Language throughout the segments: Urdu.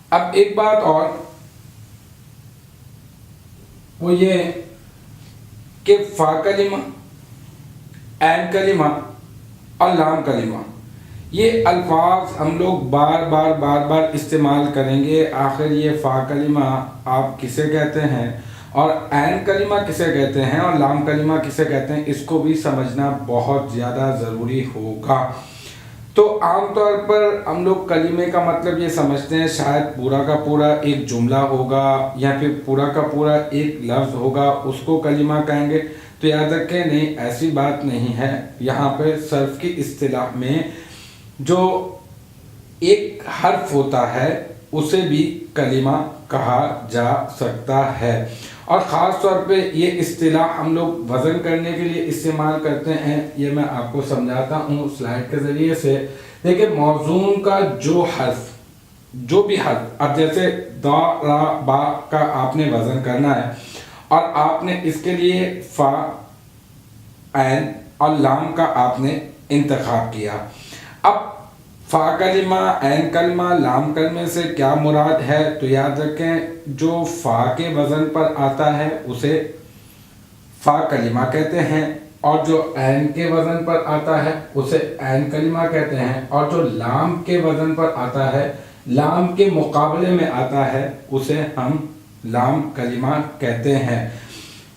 اب ایک بات اور وہ یہ کہ فا کلمہ، عین کلمہ اور لام کلمہ، یہ الفاظ ہم لوگ بار بار استعمال کریں گے. آخر یہ فا کلمہ آپ کسے کہتے ہیں اور عین کلمہ کسے کہتے ہیں اور لام کلمہ کسے کہتے ہیں، اس کو بھی سمجھنا بہت زیادہ ضروری ہوگا. تو عام طور پر ہم لوگ کلمے کا مطلب یہ سمجھتے ہیں شاید پورا کا پورا ایک جملہ ہوگا یا پھر پورا کا پورا ایک لفظ ہوگا، اس کو کلمہ کہیں گے. تو یاد رکھیں نہیں، ایسی بات نہیں ہے. یہاں پہ صرف کی اصطلاح میں جو ایک حرف ہوتا ہے اسے بھی کلمہ کہا جا سکتا ہے. اور خاص طور پہ یہ اصطلاح ہم لوگ وزن کرنے کے لیے استعمال کرتے ہیں. یہ میں آپ کو سمجھاتا ہوں سلائیڈ کے ذریعے سے. دیکھیں موزون کا جو حرف، جو بھی حرف، اب جیسے دا را با کا آپ نے وزن کرنا ہے اور آپ نے اس کے لیے فا، عین اور لام کا آپ نے انتخاب کیا. اب فا کلمہ، عین کلمہ، لام کلمے سے کیا مراد ہے؟ تو یاد رکھیں جو فا کے وزن پر آتا ہے اسے فا کلمہ کہتے ہیں، اور جو عین کے وزن پر آتا ہے اسے عین کلمہ کہتے ہیں، اور جو لام کے وزن پر آتا ہے، لام کے مقابلے میں آتا ہے، اسے ہم لام کلمہ کہتے ہیں.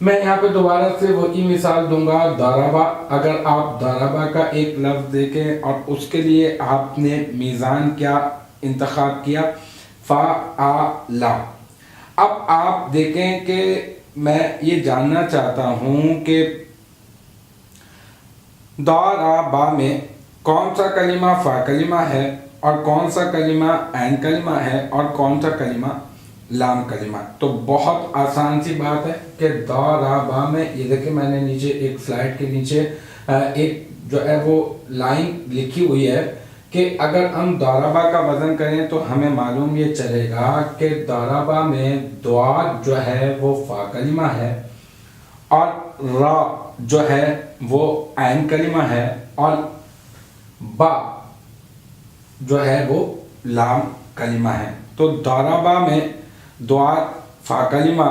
میں یہاں پہ دوبارہ سے وہی مثال دوں گا، ضربہ. اگر آپ ضربہ کا ایک لفظ دیکھیں اور اس کے لیے آپ نے میزان کیا انتخاب کیا، فا آ لا. اب آپ دیکھیں کہ میں یہ جاننا چاہتا ہوں کہ دا را با میں کون سا کلمہ فا کلمہ ہے اور کون سا کلمہ عین کلمہ ہے اور کون سا کلمہ لام کلمہ. تو بہت آسان سی بات ہے کہ دا را با میں، یہ دیکھیں میں نے نیچے ایک سلائیڈ کے نیچے ایک جو ہے وہ لائن لکھی ہوئی ہے کہ اگر ہم ضربہ کا وزن کریں تو ہمیں معلوم یہ چلے گا کہ ضربہ میں دعا جو ہے وہ فا کلمہ ہے اور را جو ہے وہ عین کلمہ ہے اور با جو ہے وہ لام کلمہ ہے. تو ضربہ میں دعا فا کلمہ،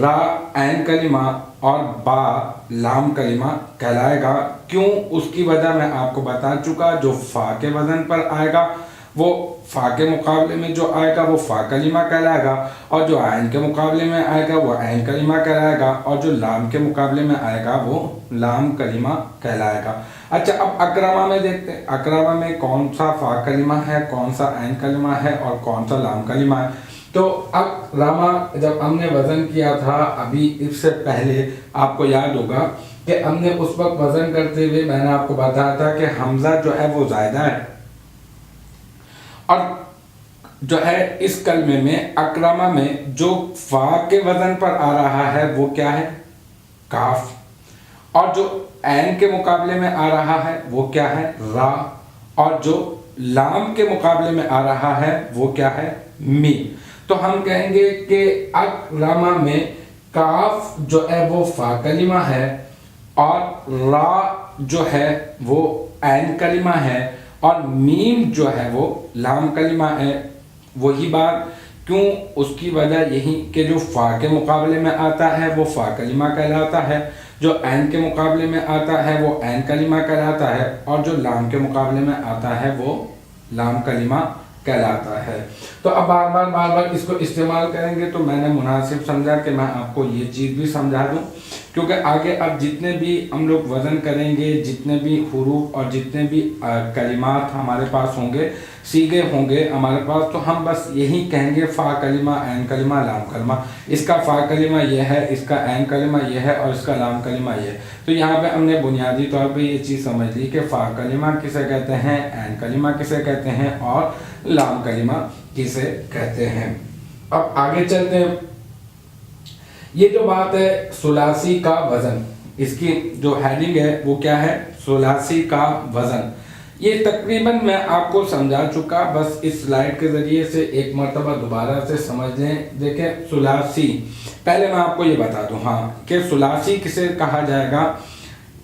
را عین کلمہ اور با لام کلمہ کہلائے گا. کیوں؟ اس کی وجہ میں آپ کو بتا چکا. جو فا کے وزن پر آئے گا وہ فا کے مقابلے میں جو آئے گا وہ فا کلمہ کہلائے گا، اور جو عین کے مقابلے میں آئے گا وہ عین کلمہ کہلائے گا، اور جو لام کے مقابلے میں آئے گا وہ لام کلمہ کہلائے گا. اچھا اب اکرمہ میں دیکھتے ہیں، اکرمہ میں کون سا فا کلمہ ہے، کون سا عین کلمہ ہے اور کون سا لام کلمہ ہے. تو اب راما جب ہم نے وزن کیا تھا ابھی اس سے پہلے، آپ کو یاد ہوگا کہ ہم نے اس وقت وزن کرتے ہوئے میں نے آپ کو بتایا تھا کہ حمزہ جو ہے وہ زائدہ ہے، اور جو ہے اس کلمے میں اکرمہ میں جو فا کے وزن پر آ رہا ہے وہ کیا ہے؟ کاف. اور جو عین کے مقابلے میں آ رہا ہے وہ کیا ہے؟ را. اور جو لام کے مقابلے میں آ رہا ہے وہ کیا ہے؟ میم. تو ہم کہیں گے کہ اکرمہ میں کاف جو ہے وہ فا کلمہ ہے اور را جو ہے وہ عین کلمہ ہے اور میم جو ہے وہ لام کلمہ ہے. وہی بات کیوں؟ اس کی وجہ یہی کہ جو فا کے مقابلے میں آتا ہے وہ فا کلمہ کہلاتا ہے، جو عین کے مقابلے میں آتا ہے وہ عین کلمہ کہلاتا ہے، اور جو لام کے مقابلے میں آتا ہے وہ لام کلمہ کہلاتا ہے. تو اب بار بار اس کو استعمال کریں گے تو میں نے مناسب سمجھا کہ میں آپ کو یہ چیز بھی سمجھا دوں، کیونکہ آگے اب جتنے بھی ہم لوگ وزن کریں گے، جتنے بھی حروف اور جتنے بھی کلمات ہمارے پاس ہوں گے، سیغے ہوں گے ہمارے پاس، تو ہم بس یہی کہیں گے فا کلمہ، عین کلمہ، لام کلمہ. اس کا فا کلمہ یہ ہے، اس کا عین کلمہ یہ ہے اور اس کا لام کلمہ یہ ہے. تو یہاں پہ ہم نے بنیادی طور پہ یہ چیز سمجھ لی کہ فا کلمہ کسے کہتے ہیں، عین کلمہ کسے کہتے ہیں اور لام کلمہ کسے کہتے ہیں. اب آگے چلتے ہیں. یہ جو بات ہے ثلاثی کا وزن، اس کی جو ہیڈنگ ہے وہ کیا ہے؟ ثلاثی کا وزن. یہ تقریباً میں آپ کو سمجھا چکا، بس اس سلائیڈ کے ذریعے سے ایک مرتبہ دوبارہ سے سمجھ لیں. دیکھیں ثلاثی، پہلے میں آپ کو یہ بتا دوں ہاں کہ ثلاثی کسے کہا جائے گا.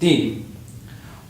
3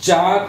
4